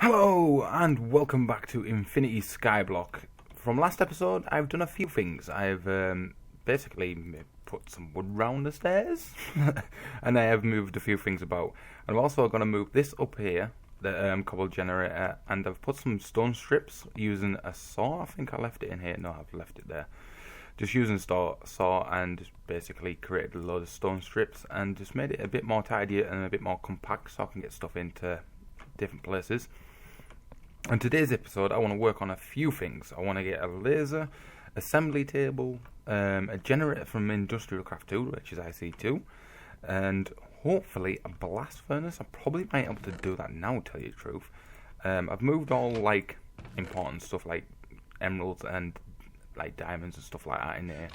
Hello and welcome back to Infinity Skyblock. From last episode, I've done a few things. I've basically put some wood round the stairs, and I have moved a few things about. I'm also going to move this up here, the cobble generator, and I've put some stone strips using a saw. I think I left it in here. No, I've left it there. Just using saw and just basically created a load of stone strips and just made it a bit more tidy and a bit more compact so I can get stuff into different places. In today's episode, I want to work on a few things. I want to get a laser, assembly table, a generator from Industrialcraft 2, which is IC2, and hopefully a blast furnace. I probably might be able to do that now, to tell you the truth. I've moved all like important stuff like emeralds and like diamonds and stuff like that in there.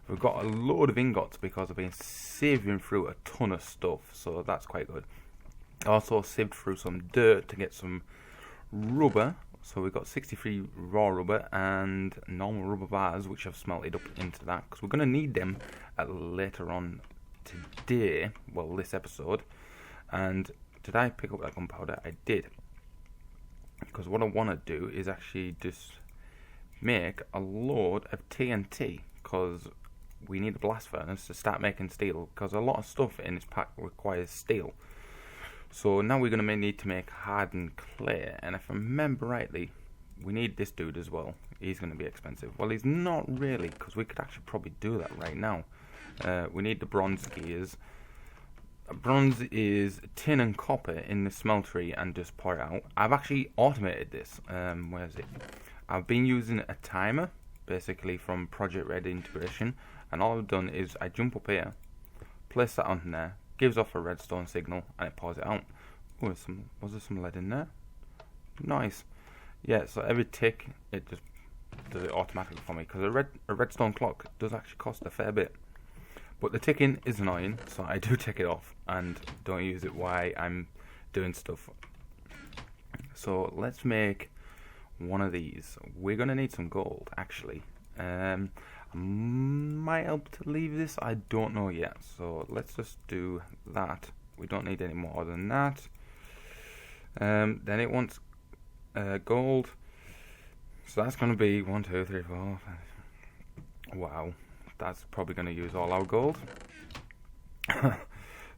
We've got a load of ingots because I've been sieving through a ton of stuff, so that's quite good. I also sieved through some dirt to get some rubber, so we've got 63 raw rubber and normal rubber bars, which I've smelted up into that because we're going to need them later on today, well, this episode. And did I pick up that gunpowder? I did, because what I want to do is actually just make a load of TNT, because we need a blast furnace to start making steel, because a lot of stuff in this pack requires steel. So now we're going to need to make hardened clay, and if I remember rightly, we need this dude as well. He's going to be expensive. Well, he's not really, because we could actually probably do that right now. We need the bronze gears. Bronze is tin and copper in the smeltery and just pour it out. I've actually automated this. Where is it? I've been using a timer, basically from Project Red Integration, and all I've done is I jump up here, place that on there, gives off a redstone signal, and it pours it out. Oh, was there some lead in there? Nice. Yeah, so every tick, it just does it automatically for me, because a redstone clock does actually cost a fair bit. But the ticking is annoying, so I do take it off and don't use it while I'm doing stuff. So let's make one of these. We're going to need some gold, actually. I might help to leave this, I don't know yet, so let's just do that. We don't need any more than that. Then it wants gold, so that's going to be 1, 2, 3, 4, 5. Wow, that's probably going to use all our gold.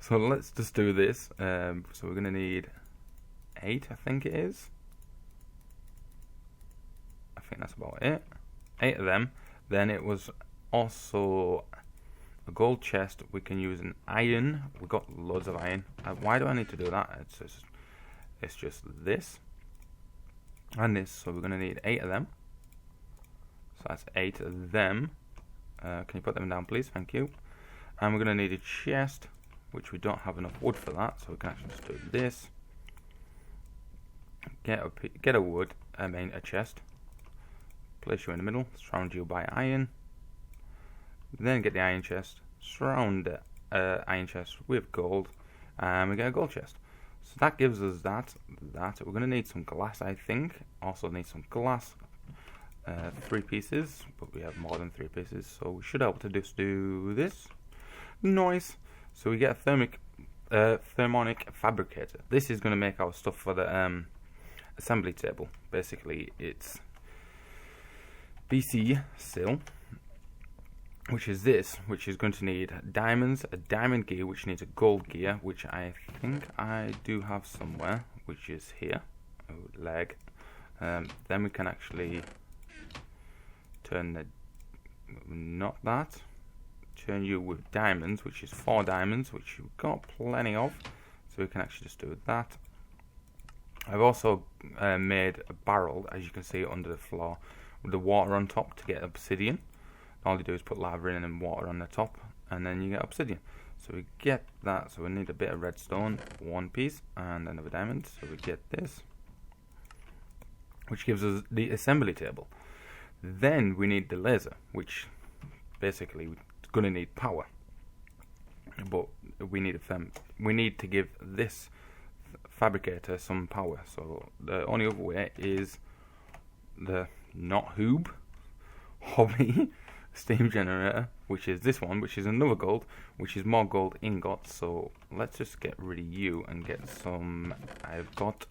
So let's just do this. So we're going to need 8, I think it is. I think that's about it. 8 of them. Then it was also a gold chest. We can use an iron. We've got loads of iron. Why do I need to do that? It's just this and this. So we're going to need 8 of them. So that's 8 of them. Can you put them down, please? Thank you. And we're going to need a chest, which we don't have enough wood for that. So we can actually just do this. Get a wood. A chest. Place you in the middle, surround you by iron, then get the iron chest, surround the iron chest with gold, and we get a gold chest. So that gives us that. We're going to need some glass, I think. Also need some glass, 3 pieces, but we have more than 3 pieces, so we should be able to just do this. Nice. So we get a thermonic fabricator. This is going to make our stuff for the assembly table. Basically, it's BC sill, which is this, which is going to need diamonds, a diamond gear, which needs a gold gear, which I think I do have somewhere, which is here. Oh, leg. Then we can actually turn turn you with diamonds, which is 4 diamonds, which you've got plenty of, so we can actually just do that. I've also made a barrel, as you can see, under the floor, with the water on top to get obsidian. All you do is put lava in and water on the top, and then you get obsidian. So we get that. So we need a bit of redstone, 1 piece, and another diamond. So we get this, which gives us the assembly table. Then we need the laser, which basically we're going to need power. But we need to give this fabricator some power. So the only other way is the hobby steam generator, which is this one, which is another gold, which is more gold ingots. So let's just get rid of you and get some. I've got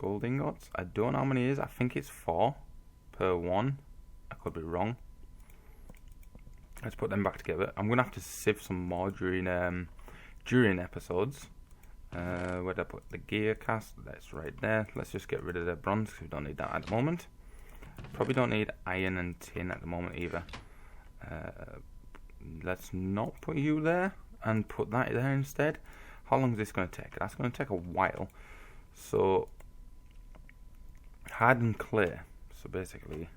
gold ingots. I don't know how many it is. I think it's 4 per one. I could be wrong. Let's put them back together. I'm gonna have to sieve some more during episodes. Where did I put the gear cast? That's right there. Let's just get rid of the bronze because we don't need that at the moment. Probably don't need iron and tin at the moment either. Let's not put you there and put that there instead. How long is this going to take? That's going to take a while. So hardened clay. So basically,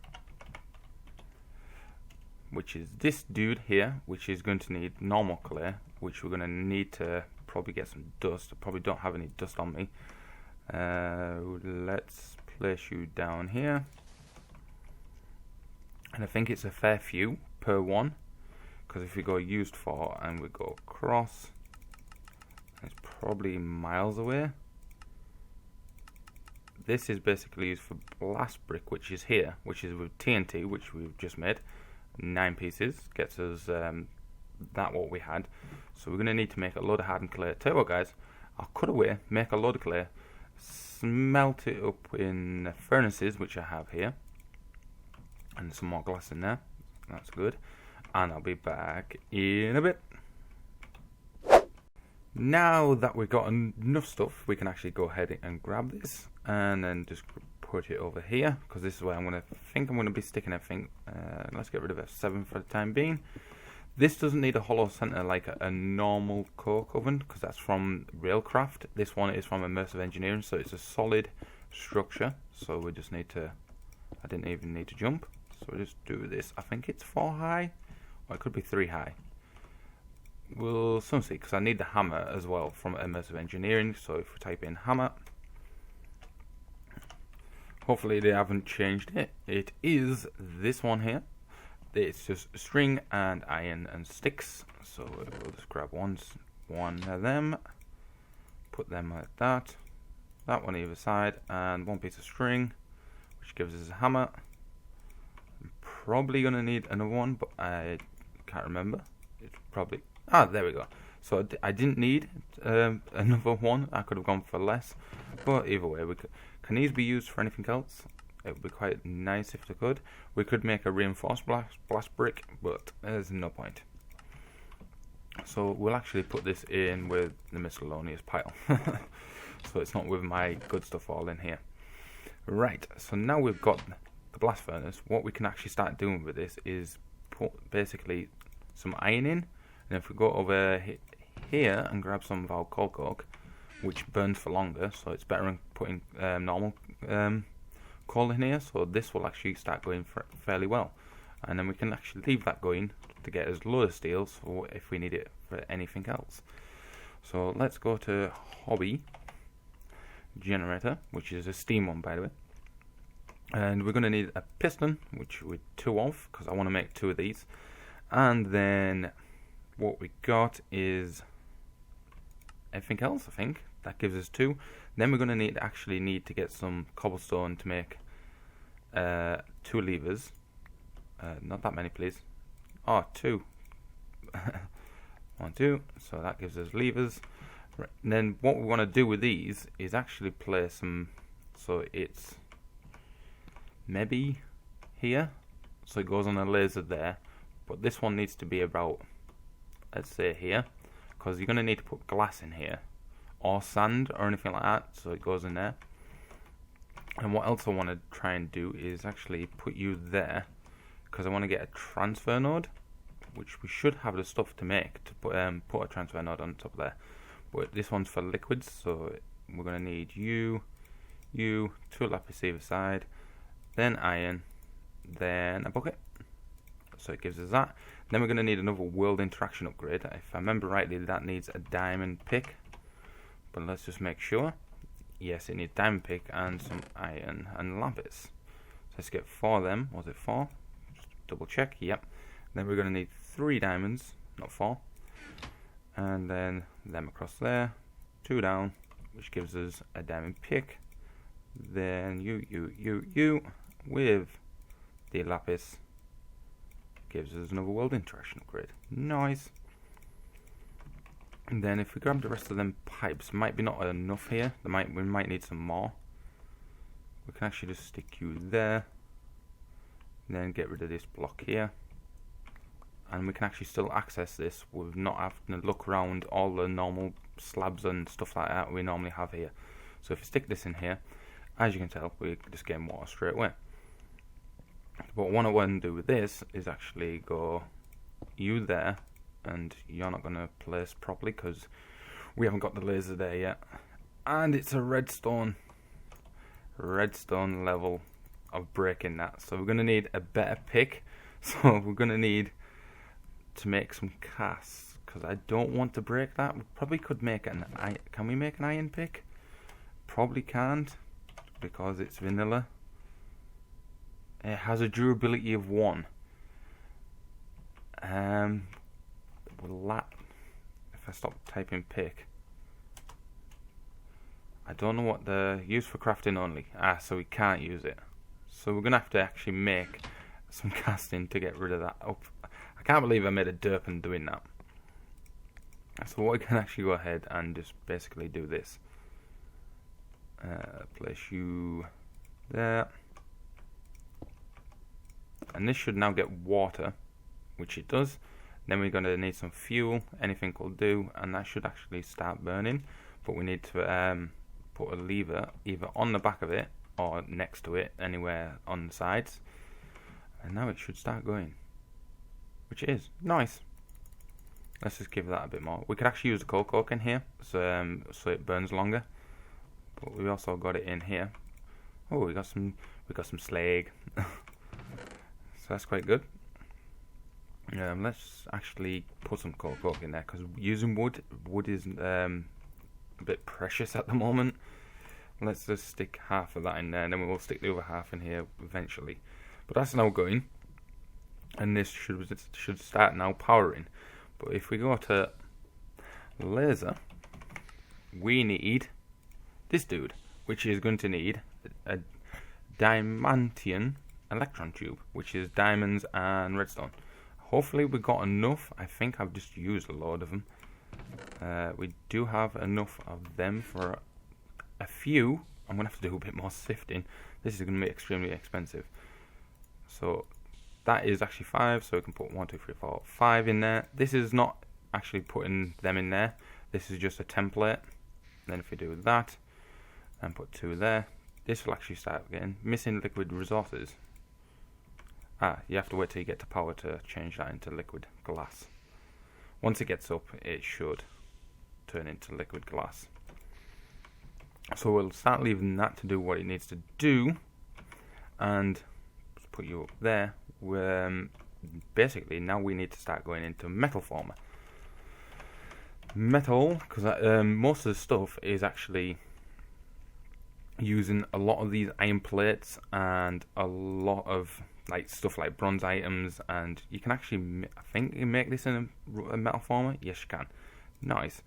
which is this dude here, which is going to need normal clay, which we're going to need to probably get some dust. I probably don't have any dust on me. Let's place you down here. And I think it's a fair few per one, because if we go used for and we go across, it's probably miles away. This is basically used for blast brick, which is here, which is with TNT, which we've just made. 9 pieces gets us that what we had. So we're going to need to make a load of hardened clay. Tell you what, guys, I'll cut away, make a load of clay, smelt it up in furnaces, which I have here, and some more glass in there. That's good. And I'll be back in a bit. Now that we've got enough stuff, we can actually go ahead and grab this and then just put it over here, because this is where I'm going to be sticking everything. Let's get rid of F7 for the time being. This doesn't need a hollow center like a normal coke oven, because that's from Railcraft. This one is from Immersive Engineering, so it's a solid structure. So we just need to, I didn't even need to jump, so we'll just do this. I think it's 4 high, or it could be 3 high. We'll soon see, because I need the hammer as well from Immersive Engineering. So if we type in hammer, hopefully they haven't changed it. It is this one here. It's just string and iron and sticks. So we'll just grab one of them, put them like that. That one either side, and 1 piece of string, which gives us a hammer. I'm probably going to need another one, but I can't remember. It's probably... there we go. So I didn't need another one. I could have gone for less. But either way, can these be used for anything else? It would be quite nice if they could. We could make a reinforced blast brick, but there's no point. So we'll actually put this in with the miscellaneous pile. So it's not with my good stuff all in here. Right, so now we've got the blast furnace. What we can actually start doing with this is put basically some iron in. And if we go over here and grab some of our coal coke, which burns for longer, so it's better than putting normal coal in here. So this will actually start going fairly well. And then we can actually leave that going to get us load of steel, so if we need it for anything else. So let's go to hobby generator, which is a steam one, by the way. And we're going to need a piston, which we're 2 of, because I want to make 2 of these. And then what we got is everything else, I think. That gives us 2. Then we're going to actually need to get some cobblestone to make 2 levers. Not that many, please. 2. 1, 2. So that gives us levers. Right. And then what we want to do with these is actually place some. So it's maybe here. So it goes on a laser there. But this one needs to be about, let's say here, because you're going to need to put glass in here, or sand, or anything like that, so it goes in there. And what else I want to try and do is actually put you there, because I want to get a transfer node, which we should have the stuff to make, to put a transfer node on top there. But this one's for liquids, so we're going to need you, 2 lapis either side, then iron, then a bucket. So it gives us that. Then we're going to need another world interaction upgrade. If I remember rightly, that needs a diamond pick. But let's just make sure. Yes, it needs diamond pick and some iron and lapis. So let's get 4 of them. Was it 4? Just double check. Yep. Then we're going to need 3 diamonds, not 4. And then them across there. 2 down, which gives us a diamond pick. Then you with the lapis. Gives us another world interaction upgrade. Nice. And then if we grab the rest of them pipes, might be not enough here. We might need some more. we can actually just stick you there, and then get rid of this block here, and we can actually still access this with not having to look around all the normal slabs and stuff like that we normally have here. So if you stick this in here, as you can tell, we just get water straight away. But what I want to do with this is actually go you there, and you're not going to place properly because we haven't got the laser there yet, and it's a redstone level of breaking that, so we're going to need a better pick. So we're going to need to make some casts, because I don't want to break that. We probably could make an iron. Can we make an iron pick? Probably can't, because it's vanilla. It has a durability of 1. Will that, if I stop typing pick, I don't know what the use for crafting only. So we can't use it. So we're gonna have to actually make some casting to get rid of that. Oh, I can't believe I made a derp doing that. So what we can actually go ahead and just basically do this. Place you there, and this should now get water, which it does. Then we're going to need some fuel. Anything will do, and that should actually start burning. But we need to put a lever either on the back of it or next to it, anywhere on the sides. And now it should start going, which it is. Nice. Let's just give that a bit more. We could actually use the coal coke in here, so it burns longer. But we also got it in here. Oh, we got some slag. So that's quite good. Let's actually put some coal coke in there, because using wood is a bit precious at the moment. Let's just stick half of that in there, and then we'll stick the other half in here eventually. But that's now going, and this should start now powering. But if we go to laser, we need this dude, which is going to need a diamantium electron tube, which is diamonds and redstone. Hopefully we got enough. I think I've just used a load of them. We do have enough of them for a few. I'm going to have to do a bit more sifting. This is going to be extremely expensive. So that is actually 5, so we can put 1, 2, 3, 4, 5 in there. This is not actually putting them in there. This is just a template. Then if we do that, and put 2 there, this will actually start getting missing liquid resources. You have to wait till you get to power to change that into liquid glass. Once it gets up, it should turn into liquid glass. So we'll start leaving that to do what it needs to do, and put you up there. Basically now we need to start going into metal former. Metal, because most of the stuff is actually using a lot of these iron plates and a lot of stuff like bronze items, and you can actually, I think you can make this in a metal former. Yes, you can. Nice.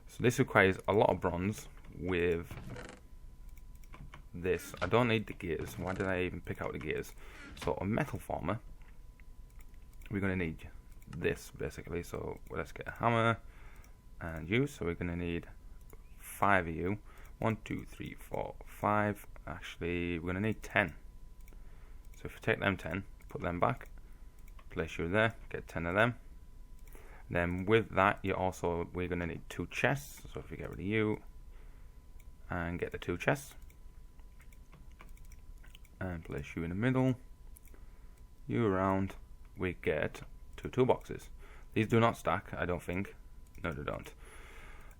So this requires a lot of bronze with this. I don't need the gears. Why did I even pick out the gears? So a metal former, we're going to need this basically. So let's get a hammer and you. So we're going to need 5 of you. 1, 2, 3, 4, 5. Actually, we're going to need 10. So if you take them 10, put them back, place you there, get 10 of them. Then with that, we're going to need 2 chests. So if you get rid of you and get the 2 chests, and place you in the middle, you around, we get 2 toolboxes. These do not stack, I don't think. No, they don't.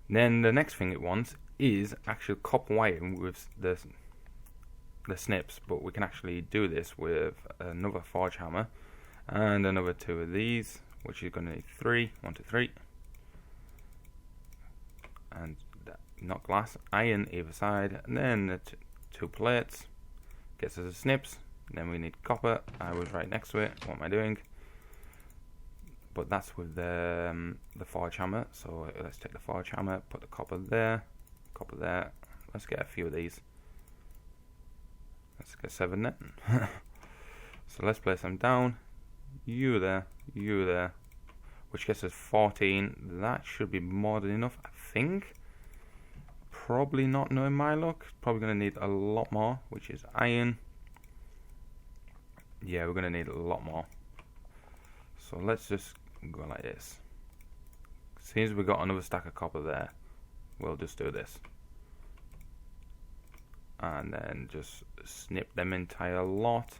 Then the next thing it wants is actual copper wiring with the snips, but we can actually do this with another forge hammer and another 2 of these, which is going to need 3. 1, 2, 3, and not glass, iron either side, and then the 2 plates gets us the snips. Then we need copper. I was right next to it. What am I doing? But that's with the forge hammer. So let's take the forge hammer, put the copper there, copper there. Let's get a few of these. Let's get 7 then. So let's place them down. You there, which gets us 14. That should be more than enough, I think. probably not, knowing my luck. Probably going to need a lot more, which is iron. Yeah, we're going to need a lot more. So let's just go like this. Seems we've got another stack of copper there. We'll just do this. And then just snip them entire lot.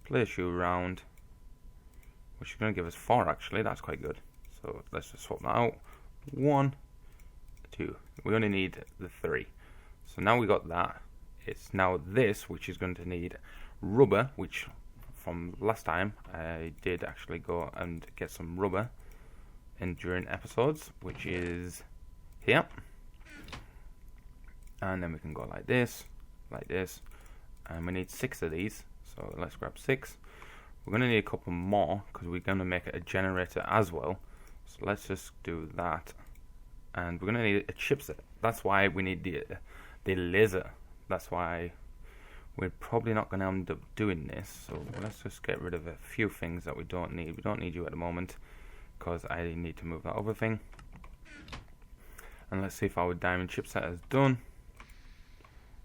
Place you around. Which is going to give us 4 actually. That's quite good. So let's just swap that out. 1, 2. We only need the 3. So now we got that. It's now this, which is going to need rubber, which from last time I did actually go and get some rubber in during episodes, which is here. And then we can go like this, and we need 6 of these. So let's grab 6. We're going to need a couple more because we're going to make it a generator as well. So let's just do that. And we're going to need a chipset. That's why we need the laser. That's why we're probably not going to end up doing this. So let's just get rid of a few things that we don't need. We don't need you at the moment because I need to move that other thing. And let's see if our diamond chipset is done.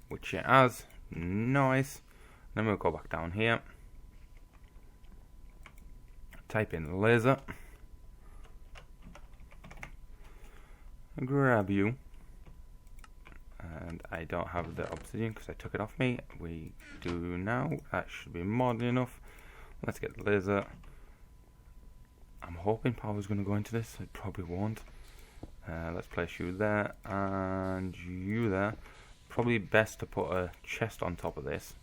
Which it has. Nice. Then we'll go back down here. Type in laser. Grab you. And I don't have the obsidian because I took it off me. We do now. That should be more than enough. Let's get the laser. I'm hoping power's going to go into this. It probably won't. Let's place you there and you there. Probably best to put a chest on top of this,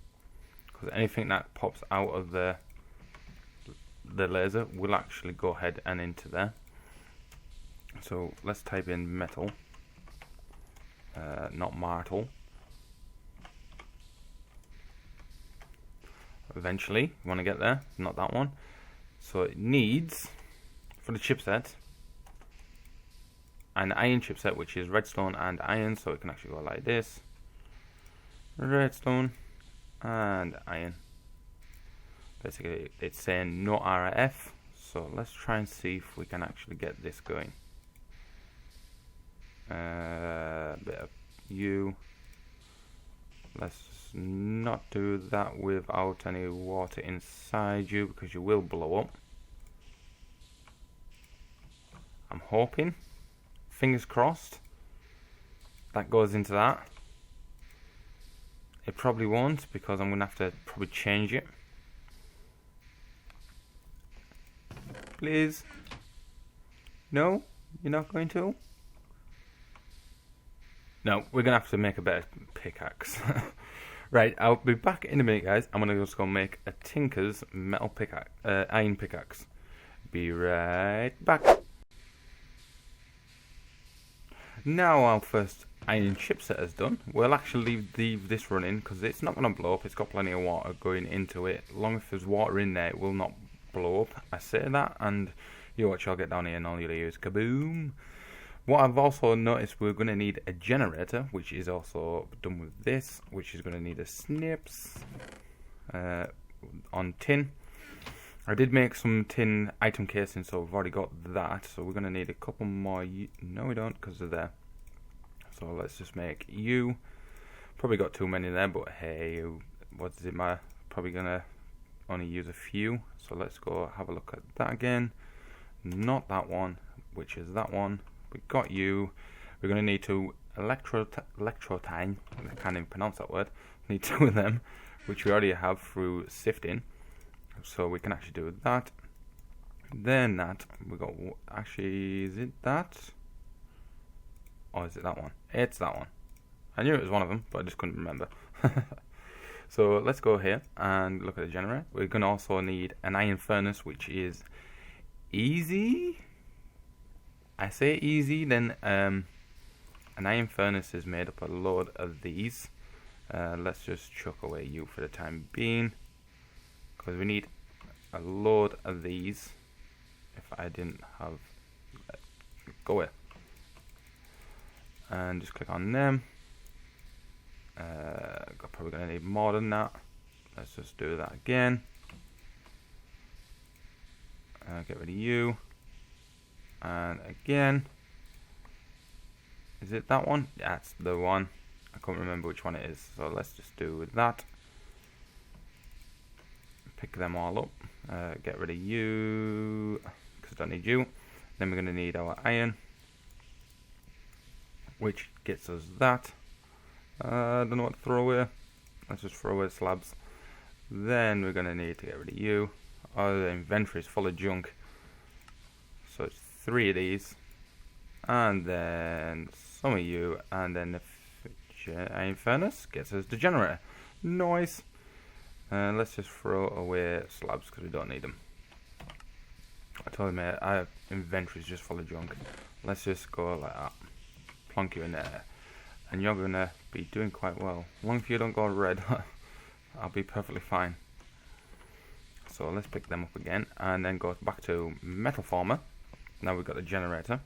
because anything that pops out of the laser will actually go ahead and into there. So let's type in metal, not martel. Eventually, you want to get there, not that one. So it needs, for the chipset, an iron chipset, which is redstone and iron, so it can actually go like this. Redstone and iron. Basically, it's saying no RF, so let's try and see if we can actually get this going. Bit of you. Let's not do that without any water inside you, because you will blow up. I'm hoping, fingers crossed, that goes into that. It probably won't, because I'm going to have to probably change it. Please. No? You're not going to? No, we're going to have to make a better pickaxe. Right, I'll be back in a minute, guys. I'm going to just go make a Tinker's metal pickaxe, iron pickaxe. Be right back. Now our first iron chipset is done. We'll actually leave this running because it's not going to blow up. It's got plenty of water going into it. As long as there's water in there, it will not blow up. I say that, and you watch, I'll get down here and all you'll hear is kaboom. What I've also noticed, we're going to need a generator, which is also done with this, which is going to need a snips on tin. I did make some tin item casing, so we've already got that. So we're going to need a couple more. No, we don't, because they're there. So let's just make you. Probably got too many there, but hey, what does it matter? Probably going to only use a few. So let's go have a look at that again. Not that one, which is that one. We've got you. We're going to need to electrotine. I can't even pronounce that word. We need 2 of them, which we already have through sifting. So we can actually do that. Then that. We got, actually, is it that? Or is it that one? It's that one. I knew it was one of them, but I just couldn't remember. So let's go here and look at the generator. We're going to also need an iron furnace, which is easy. I say easy, then an iron furnace is made up of a load of these. Let's just chuck away you for the time being, because we need a load of these. If I didn't have, go away, and just click on them. Probably going to need more than that. Let's just do that again. Get rid of you. And again. Is it that one? That's the one. I can't remember which one it is, so let's just do that. Pick them all up. Get rid of you, because I don't need you. Then we're going to need our iron, which gets us that. I don't know what to throw away. Let's just throw away slabs. Then we're going to need to get rid of you. Oh, the inventory is full of junk. So it's 3 of these. And then some of you. And then the iron furnace gets us the generator. Nice. Let's just throw away slabs because we don't need them. I told you, mate, our inventory is just full of junk. Let's just go like that. Plonk you in there. And you're going to be doing quite well. As long as you don't go red, I'll be perfectly fine. So let's pick them up again. And then go back to metal former. Now we've got the generator,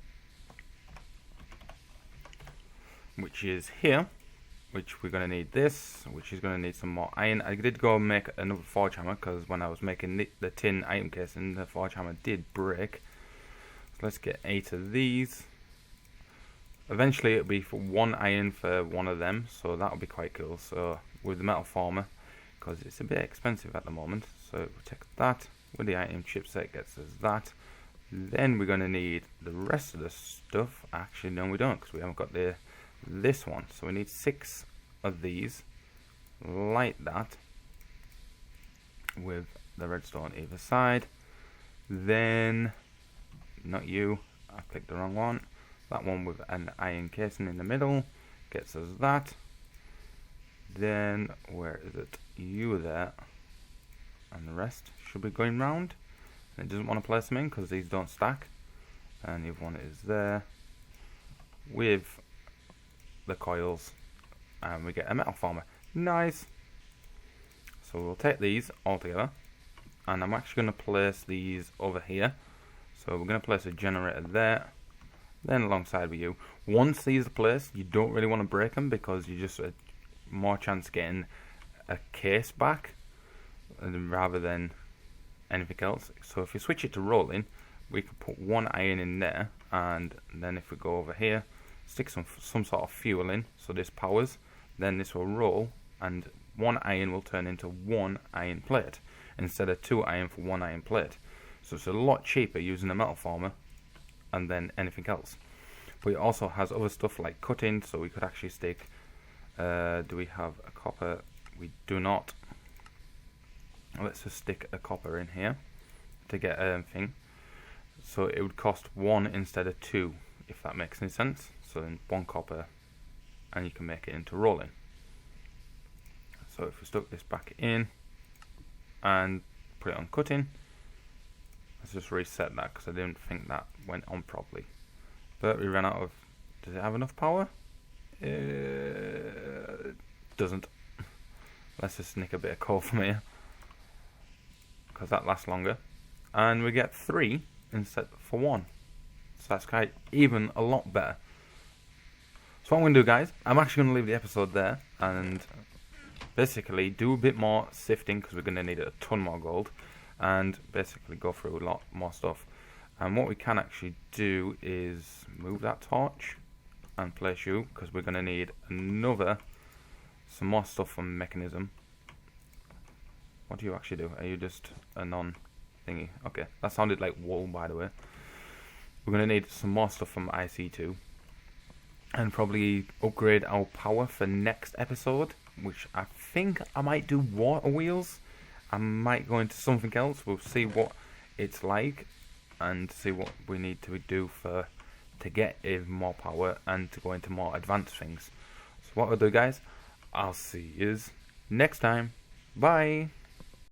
which is here. Which we're going to need this, which is going to need some more iron. I did go and make another forge hammer, because when I was making the tin item casing, the forge hammer did break. So let's get 8 of these. Eventually it'll be for 1 iron for one of them, so that'll be quite cool. So with the metal former, because it's a bit expensive at the moment, so we'll take that. With the item chipset gets us that. Then we're going to need the rest of the stuff. Actually, no, we don't, because we haven't got this one. So we need 6 of these, like that, with the redstone either side. Then, not you, I clicked the wrong one. That one with an iron casing in the middle gets us that. Then, where is it? You there. And the rest should be going round. And it doesn't want to place them in because these don't stack. And the other one is there with the coils. And we get a metal former. Nice. So we'll take these all together. And I'm actually going to place these over here. So we're going to place a generator there. Then alongside with you. Once these are placed, you don't really want to break them because you just more chance of getting a case back rather than anything else. So if you switch it to rolling, we can put 1 iron in there, and then if we go over here, stick some sort of fuel in, so this powers, then this will roll, and 1 iron will turn into 1 iron plate instead of 2 iron for 1 iron plate. So it's a lot cheaper using a metal former and then anything else. But it also has other stuff like cutting, so we could actually stick do we have a copper? We do not. Let's just stick a copper in here to get a thing. So it would cost 1 instead of 2, if that makes any sense. So then 1 copper, and you can make it into rolling. So if we stuck this back in and put it on cutting, let's just reset that because I didn't think that went on properly. But we ran out of. Does it have enough power? It doesn't. Let's just nick a bit of coal from here because that lasts longer, and we get 3 instead for 1. So that's quite even a lot better. So what I'm going to do, guys, I'm actually going to leave the episode there and basically do a bit more sifting because we're going to need a ton more gold, and basically go through a lot more stuff. And what we can actually do is move that torch and place you, because we're going to need some more stuff from mechanism. What do you actually do? Are you just a non-thingy? Okay, that sounded like wool, by the way. We're going to need some more stuff from IC2. And probably upgrade our power for next episode, which I think I might do water wheels. I might go into something else. We'll see what it's like and see what we need to do to get even more power and to go into more advanced things. So what I'll do, guys, I'll see you next time. Bye.